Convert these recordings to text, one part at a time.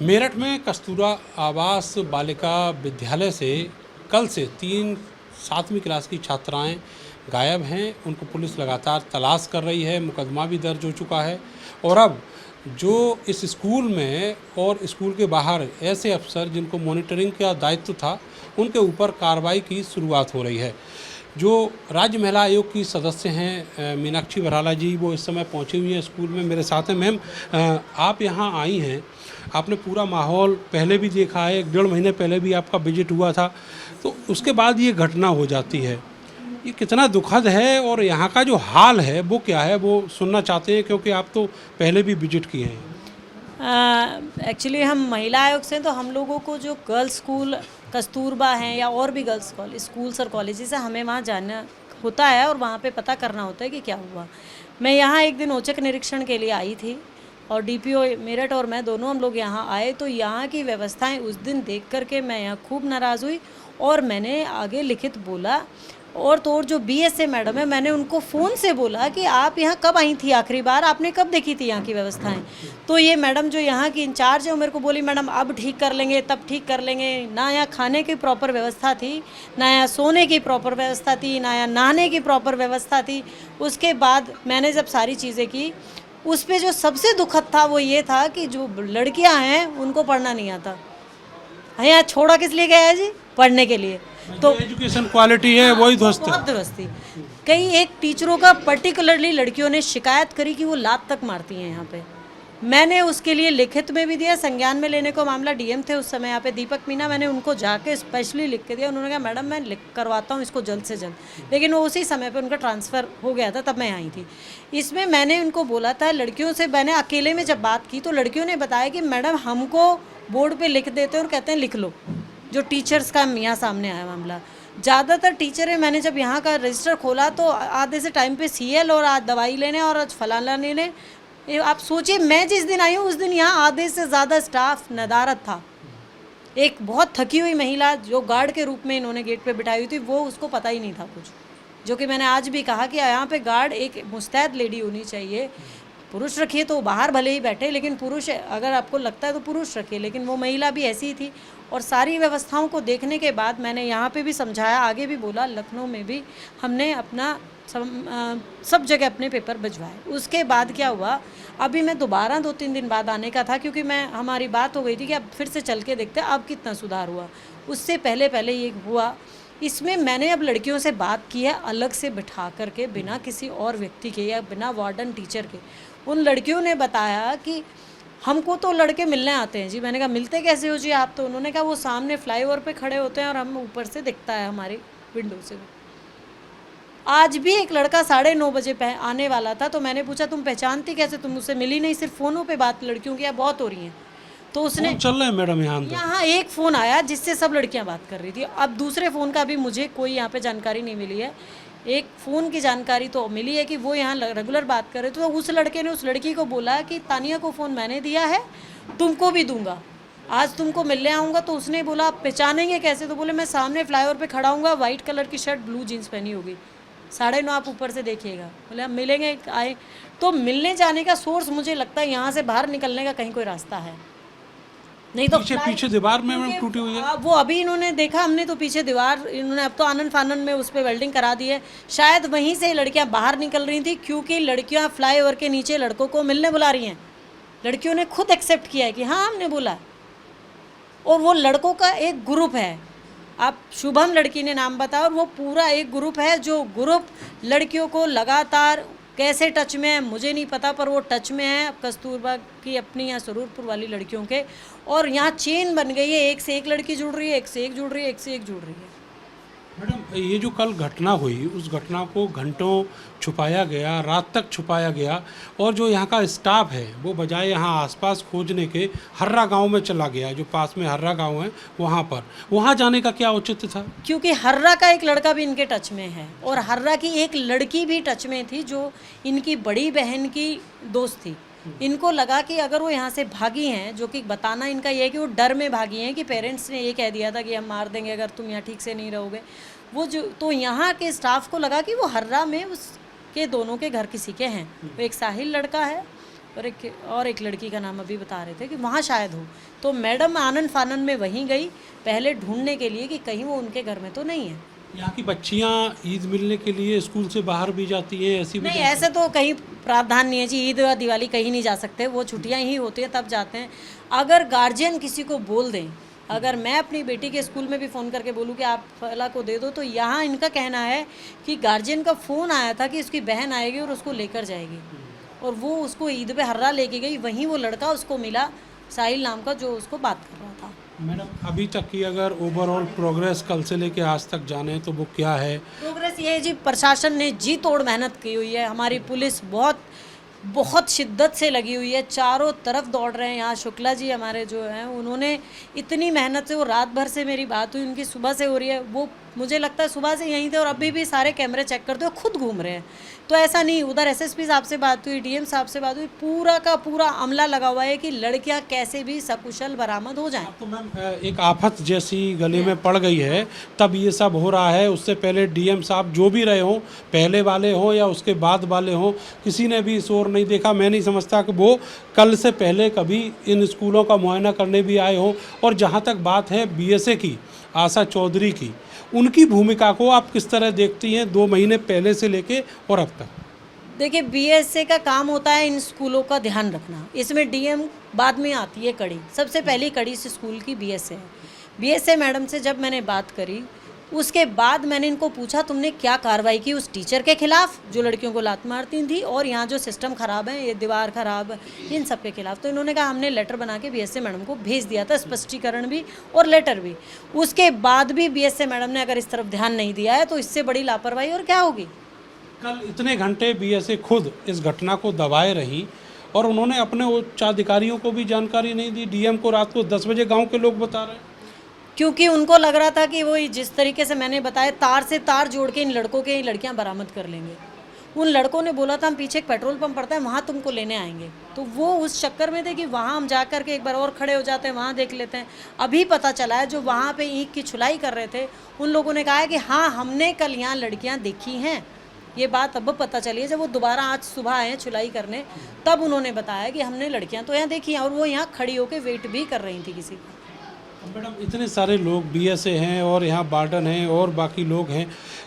मेरठ में कस्तूरा आवास बालिका विद्यालय से कल से 3 7वीं क्लास की छात्राएं गायब हैं। उनको पुलिस लगातार तलाश कर रही है। मुकदमा भी दर्ज हो चुका है और अब जो इस स्कूल में और स्कूल के बाहर ऐसे अफसर जिनको मॉनिटरिंग का दायित्व था, उनके ऊपर कार्रवाई की शुरुआत हो रही है। जो राज्य महिला आयोग की सदस्य हैं मीनाक्षी बराला जी, वो इस समय पहुंची हुई हैं स्कूल में, मेरे साथ हैं। मैम, आप यहाँ आई हैं, आपने पूरा माहौल पहले भी देखा है, 1 डेढ़ महीने पहले भी आपका विजिट हुआ था, तो उसके बाद ये घटना हो जाती है, ये कितना दुखद है और यहाँ का जो हाल है वो क्या है, वो सुनना चाहते हैं, क्योंकि आप तो पहले भी विजिट किए हैं। एक्चुअली हम महिला आयोग से, तो हम लोगों को जो गर्ल्स स्कूल कस्तूरबा हैं या और भी गर्ल्स स्कूल्स और कॉलेजेस है, हमें वहाँ जाना होता है और वहाँ पे पता करना होता है कि क्या हुआ। मैं यहाँ एक दिन औचक निरीक्षण के लिए आई थी और डीपीओ मेरठ और मैं दोनों हम लोग यहाँ आए, तो यहाँ की व्यवस्थाएं उस दिन देख करके मैं यहाँ खूब नाराज़ हुई और मैंने आगे लिखित बोला। और तो और जो बीएसए मैडम है, मैंने उनको फ़ोन से बोला कि आप यहाँ कब आई थी आखिरी बार, आपने कब देखी थी यहाँ की व्यवस्थाएं। तो ये मैडम जो यहाँ की इंचार्ज है वो मेरे को बोली, मैडम अब ठीक कर लेंगे, तब ठीक कर लेंगे। ना यहाँ खाने की प्रॉपर व्यवस्था थी, ना यहाँ सोने की प्रॉपर व्यवस्था थी, ना यहाँ नहाने की प्रॉपर व्यवस्था थी। उसके बाद मैंने जब सारी चीज़ें की, उस पर जो सबसे दुखद था वो ये था कि जो लड़कियाँ हैं उनको पढ़ना नहीं आता। यहाँ छोड़ा किस लिए गया है जी? पढ़ने के लिए। तो एजुकेशन क्वालिटी है वही ध्वस्त है। बहुत दुरुस्त थी। कई एक टीचरों का पर्टिकुलरली लड़कियों ने शिकायत करी कि वो लात तक मारती हैं यहाँ पे। मैंने उसके लिए लिखित में भी दिया, संज्ञान में लेने को मामला डीएम थे उस समय यहाँ पे दीपक मीना, मैंने उनको जाके स्पेशली लिख के दिया। उन्होंने कहा मैडम मैं लिख करवाता हूँ इसको जल्द से जल्द, लेकिन वो उसी समय पे उनका ट्रांसफ़र हो गया था, तब मैं आई थी। इसमें मैंने उनको बोला था, लड़कियों से मैंने अकेले में जब बात की तो लड़कियों ने बताया कि मैडम हमको बोर्ड पर लिख देते हैं और कहते हैं लिख लो। जो टीचर्स का यहाँ सामने आया मामला, ज़्यादातर टीचर है। मैंने जब यहाँ का रजिस्टर खोला तो आधे से टाइम पे सीएल और आज दवाई लेने और आज फलाना लेने। आप सोचिए, मैं जिस दिन आई हूँ उस दिन यहाँ आधे से ज़्यादा स्टाफ नदारत था। एक बहुत थकी हुई महिला जो गार्ड के रूप में इन्होंने गेट पे बिठाई हुई थी, वो उसको पता ही नहीं था कुछ, जो कि मैंने आज भी कहा कि यहाँ पे गार्ड एक मुस्तैद लेडी होनी चाहिए। पुरुष रखिए तो बाहर भले ही बैठे, लेकिन पुरुष अगर आपको लगता है तो पुरुष रखिए, लेकिन वो महिला भी ऐसी ही थी। और सारी व्यवस्थाओं को देखने के बाद मैंने यहाँ पे भी समझाया, आगे भी बोला, लखनऊ में भी हमने अपना सब जगह अपने पेपर भिजवाए। उसके बाद क्या हुआ, अभी मैं दोबारा 2-3 दिन बाद आने का था, क्योंकि हमारी बात हो गई थी कि अब फिर से चल के देखते हैं अब कितना सुधार हुआ। उससे पहले पहले ये हुआ। इसमें मैंने अब लड़कियों से बात की है अलग से बिठा करके, बिना किसी और व्यक्ति के या बिना वार्डन टीचर के। उन लड़कियों ने बताया कि हमको तो लड़के मिलने आते हैं जी। मैंने कहा मिलते कैसे हो जी आप? तो उन्होंने कहा वो सामने फ्लाईओवर पे खड़े होते हैं और हम ऊपर से दिखता है हमारी विंडो से। आज भी एक लड़का 9:30 बजे आने वाला था, तो मैंने पूछा तुम पहचानती कैसे, तुम मुझसे मिली नहीं, सिर्फ फ़ोनों पे बात लड़कियों की बहुत हो रही हैं। तो उसने चल रहे हैं मैडम यहाँ एक फ़ोन आया जिससे सब लड़कियाँ बात कर रही थी। अब दूसरे फ़ोन का भी मुझे कोई यहाँ पे जानकारी नहीं मिली है। एक फ़ोन की जानकारी तो मिली है कि वो यहाँ रेगुलर बात कर रहे थे। तो उस लड़के ने उस लड़की को बोला कि तानिया को फ़ोन मैंने दिया है, तुमको भी दूंगा, आज तुमको मिलने आऊँगा। तो उसने बोला आप पहचानेंगे कैसे? तो बोले मैं सामने फ्लाईओवर पे खड़ा हूँगा, वाइट कलर की शर्ट ब्लू जीन्स पहनी होगी, 9:30 आप ऊपर से देखिएगा। बोले हम मिलेंगे, आए। तो मिलने जाने का सोर्स मुझे लगता है यहाँ से बाहर निकलने का कहीं कोई रास्ता है, नहीं तो पीछे दीवार में टूटी हुई है। वो अभी इन्होंने देखा हमने, तो पीछे दीवार इन्होंने अब तो आनन फानन में उस पर वेल्डिंग करा दी है। शायद वहीं से लड़कियां बाहर निकल रही थी, क्योंकि लड़कियां फ्लाईओवर के नीचे लड़कों को मिलने बुला रही हैं। लड़कियों ने खुद एक्सेप्ट किया है कि हाँ हमने बोला। और वो लड़कों का एक ग्रुप है, आप शुभम लड़की ने नाम बताया, और वो पूरा एक ग्रुप है जो ग्रुप लड़कियों को लगातार कैसे टच में है मुझे नहीं पता, पर वो टच में है कस्तूरबा की अपनी यहाँ सरूरपुर वाली लड़कियों के। और यहाँ चेन बन गई है, एक से एक लड़की जुड़ रही है, एक से एक जुड़ रही है, एक से एक जुड़ रही है। मैडम, ये जो कल घटना हुई, उस घटना को घंटों छुपाया गया, रात तक छुपाया गया, और जो यहाँ का स्टाफ है वो बजाय यहाँ आसपास खोजने के हर्रा गांव में चला गया, जो पास में हर्रा गांव है वहाँ जाने का क्या औचित्य था? क्योंकि हर्रा का एक लड़का भी इनके टच में है और हर्रा की एक लड़की भी टच में थी, जो इनकी बड़ी बहन की दोस्त थी। इनको लगा कि अगर वो यहाँ से भागी हैं, जो कि बताना इनका ये है कि वो डर में भागी हैं कि पेरेंट्स ने ये कह दिया था कि हम मार देंगे अगर तुम यहाँ ठीक से नहीं रहोगे। वो जो तो यहाँ के स्टाफ को लगा कि वो हर्रा में उसके दोनों के घर किसी के हैं। तो एक साहिल लड़का है और एक लड़की का नाम अभी बता रहे थे कि वहाँ शायद हो। तो मैडम आनन फानन में वहीं गई पहले ढूंढने के लिए कि कहीं वो उनके घर में तो नहीं है। यहाँ की बच्चियाँ ईद मिलने के लिए स्कूल से बाहर भी जाती हैं, ऐसी भी नहीं, ऐसे तो कहीं प्रावधान नहीं है जी, ईद और दिवाली कहीं नहीं जा सकते, वो छुट्टियां ही होती हैं तब जाते हैं। अगर गार्जियन किसी को बोल दें, अगर मैं अपनी बेटी के स्कूल में भी फ़ोन करके बोलूँ कि आप फला को दे दो, तो यहाँ इनका कहना है कि गार्जियन का फ़ोन आया था कि उसकी बहन आएगी और उसको लेकर जाएगी, और वो उसको ईद पे हर्रा लेके गई। वहीं वो लड़का उसको मिला, साहिल नाम का, जो उसको बात कर रहा था। मैडम अभी तक की अगर ओवरऑल प्रोग्रेस कल से लेके आज तक जाने तो वो क्या है? प्रोग्रेस ये है जी, प्रशासन ने जी तोड़ मेहनत की हुई है, हमारी पुलिस बहुत शिद्दत से लगी हुई है, चारों तरफ दौड़ रहे हैं। यहाँ शुक्ला जी हमारे जो हैं, उन्होंने इतनी मेहनत से, वो रात भर से मेरी बात हुई, उनकी सुबह से हो रही है, वो मुझे लगता है सुबह से यहीं थे और अभी भी सारे कैमरे चेक करते हुए खुद घूम रहे हैं। तो ऐसा नहीं, उधर एसएसपी साहब से बात हुई, डीएम साहब से बात हुई, पूरा का पूरा अमला लगा हुआ है कि लड़कियां कैसे भी सकुशल बरामद हो जाएं। तो मैम एक आफत जैसी गले में पड़ गई है तब ये सब हो रहा है। उससे पहले डीएम साहब जो भी रहे हों, पहले वाले हों या उसके बाद वाले हों, किसी ने भी शोर नहीं देखा। मैं नहीं समझता कि वो कल से पहले कभी इन स्कूलों का मुआयना करने भी आए हों। और जहाँ तक बात है बीएसए की, आशा चौधरी की, उनकी भूमिका को आप किस तरह देखती हैं 2 महीने पहले से लेके और अब तक? देखिए, बीएसए का काम होता है इन स्कूलों का ध्यान रखना, इसमें डीएम बाद में आती है कड़ी। सबसे पहली कड़ी इस स्कूल की बीएसए है। बीएसए मैडम से जब मैंने बात करी, उसके बाद मैंने इनको पूछा तुमने क्या कार्रवाई की उस टीचर के खिलाफ जो लड़कियों को लात मारती थी, और यहाँ जो सिस्टम ख़राब है, ये दीवार ख़राब, इन सब के खिलाफ। तो इन्होंने कहा हमने लेटर बना के बीएसए मैडम को भेज दिया था, स्पष्टीकरण भी और लेटर भी। उसके बाद भी बीएसए मैडम ने अगर इस तरफ ध्यान नहीं दिया है तो इससे बड़ी लापरवाही और क्या होगी। कल इतने घंटे बीएसए खुद इस घटना को दबाए रही और उन्होंने अपने उच्चाधिकारियों को भी जानकारी नहीं दी। डीएम को रात को 10 बजे गांव के लोग बता रहे हैं, क्योंकि उनको लग रहा था कि वो जिस तरीके से मैंने बताया, तार से तार जोड़ के इन लड़कों के लड़कियां बरामद कर लेंगे। उन लड़कों ने बोला था हम पीछे एक पेट्रोल पंप पड़ता है, वहाँ तुमको लेने आएंगे। तो वो उस चक्कर में थे कि वहाँ हम जा कर के एक बार और खड़े हो जाते हैं, वहाँ देख लेते हैं। अभी पता चला है जो वहाँ पे ईंट की छुलाई कर रहे थे, उन लोगों ने कहा है कि हाँ हमने कल यहाँ लड़कियाँ देखी हैं। ये बात अब पता चली है जब वो दोबारा आज सुबह आए छुलाई करने, तब उन्होंने बताया कि हमने लड़कियाँ तो यहाँ देखी हैं, और वो यहाँ खड़ी होकर वेट भी कर रही थी किसी का। मैडम इतने सारे लोग बीएसए हैं और यहाँ वार्डन हैं और बाकी लोग हैं,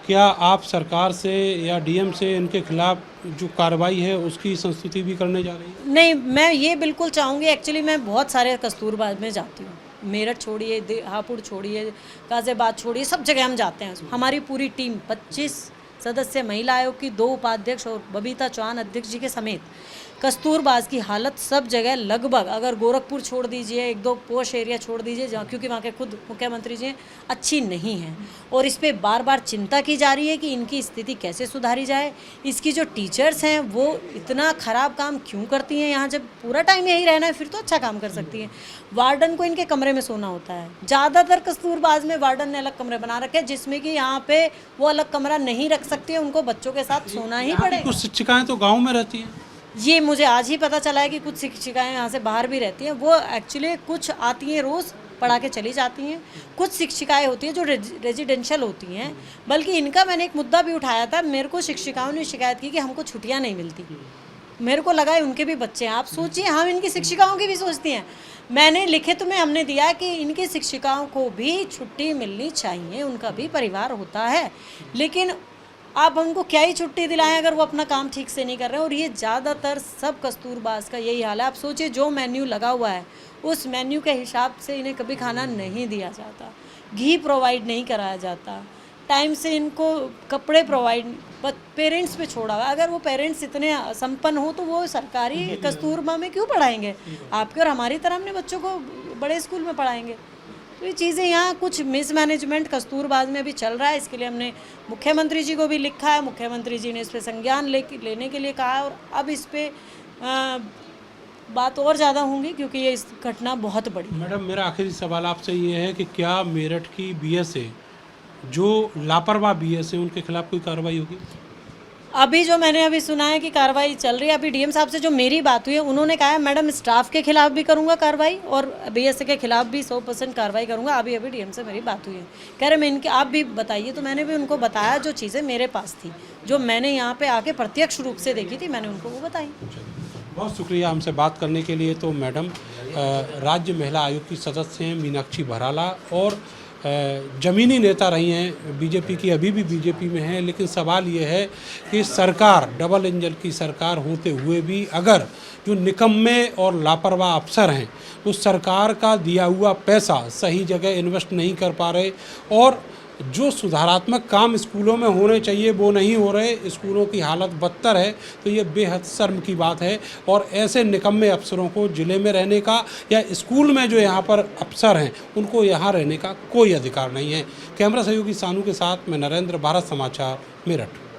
क्या आप सरकार से या डीएम से इनके खिलाफ जो कार्रवाई है उसकी संस्तुति भी करने जा रही है? नहीं, मैं ये बिल्कुल चाहूँगी। एक्चुअली मैं बहुत सारे कस्तूरबा में जाती हूँ, मेरठ छोड़िए, हापुड़ छोड़िए, गाजियाबाद छोड़िए, सब जगह हम जाते हैं। हमारी पूरी टीम 25 सदस्य महिला आयोग की 2 उपाध्यक्ष और बबीता चौहान अध्यक्ष जी के समेत कस्तूरबाज की हालत सब जगह लगभग, अगर गोरखपुर छोड़ दीजिए, 1-2 पोश एरिया छोड़ दीजिए जहाँ, क्योंकि वहाँ के खुद मुख्यमंत्री जी अच्छी नहीं है, और इस पे बार बार चिंता की जा रही है कि इनकी स्थिति कैसे सुधारी जाए। इसकी जो टीचर्स हैं वो इतना ख़राब काम क्यों करती हैं यहाँ, जब पूरा टाइम यही रहना है फिर तो अच्छा काम कर सकती हैं। वार्डन को इनके कमरे में सोना होता है, ज़्यादातर कस्तूरबाज में वार्डन ने अलग कमरे बना रखे हैं, जिसमें कि यहाँ पे वो अलग कमरा नहीं रख सकती है, उनको बच्चों के साथ सोना ही पड़ेगा। कुछ शिक्षिकाएं तो गाँव में रहती हैं, ये मुझे आज ही पता चला है कि कुछ शिक्षिकाएं यहाँ से बाहर भी रहती हैं। वो एक्चुअली कुछ आती हैं, रोज़ पढ़ा के चली जाती हैं। कुछ शिक्षिकाएं होती हैं जो रेजिडेंशियल होती हैं। बल्कि इनका मैंने एक मुद्दा भी उठाया था, मेरे को शिक्षिकाओं ने शिकायत की कि हमको छुट्टियाँ नहीं मिलती। मेरे को लगा है उनके भी बच्चे हैं, आप सोचिए, हम इनकी शिक्षिकाओं की भी सोचती हैं। मैंने लिखित में हमने दिया कि इनकी शिक्षिकाओं को भी छुट्टी मिलनी चाहिए, उनका भी परिवार होता है, लेकिन आप हमको क्या ही छुट्टी दिलाएं अगर वो अपना काम ठीक से नहीं कर रहे हैं। और ये ज़्यादातर सब कस्तूरबाज का यही हाल है। आप सोचिए, जो मेन्यू लगा हुआ है उस मेन्यू के हिसाब से इन्हें कभी खाना नहीं दिया जाता, घी प्रोवाइड नहीं कराया जाता, टाइम से इनको कपड़े प्रोवाइड, पेरेंट्स पे छोड़ा हुआ। अगर वो पेरेंट्स इतने संपन्न हो तो वो सरकारी कस्तूरबा में क्यों पढ़ाएंगे? आपके और हमारी तरह अपने बच्चों को बड़े स्कूल में पढ़ाएंगे। तो ये चीज़ें यहाँ कुछ मिसमैनेजमेंट कस्तूरबाज में भी चल रहा है। इसके लिए हमने मुख्यमंत्री जी को भी लिखा है, मुख्यमंत्री जी ने इस पर संज्ञान लेने के लिए कहा है, और अब इस पर बात और ज़्यादा होंगी क्योंकि ये इस घटना बहुत बड़ी है। मैडम मेरा आखिरी सवाल आपसे ये है कि क्या मेरठ की बीएसए जो लापरवाह बीएसए उनके खिलाफ कोई कार्रवाई होगी? अभी जो मैंने अभी सुना है कि कार्रवाई चल रही है। अभी डीएम साहब से जो मेरी बात हुई है, उन्होंने कहा है मैडम स्टाफ के खिलाफ भी करूंगा कार्रवाई और बीएसए के खिलाफ भी 100% कार्रवाई करूंगा। अभी डीएम से मेरी बात हुई है, कह रहे मैं इनके आप भी बताइए। तो मैंने भी उनको बताया जो चीज़ें मेरे पास थी, जो मैंने यहाँ पे आके प्रत्यक्ष रूप से देखी थी, मैंने उनको वो बताई। बहुत शुक्रिया हमसे बात करने के लिए। तो मैडम राज्य महिला आयोग की सदस्य हैं मीनाक्षी भराला और ज़मीनी नेता रही हैं बीजेपी की, अभी भी बीजेपी में हैं। लेकिन सवाल ये है कि सरकार, डबल इंजन की सरकार होते हुए भी अगर जो निकम्मे और लापरवाह अफसर हैं तो सरकार का दिया हुआ पैसा सही जगह इन्वेस्ट नहीं कर पा रहे और जो सुधारात्मक काम स्कूलों में होने चाहिए वो नहीं हो रहे, स्कूलों की हालत बदतर है, तो ये बेहद शर्म की बात है। और ऐसे निकम्मे अफसरों को ज़िले में रहने का या स्कूल में जो यहाँ पर अफसर हैं उनको यहाँ रहने का कोई अधिकार नहीं है। कैमरा सहयोगी सानू के साथ मैं नरेंद्र, भारत समाचार, मेरठ।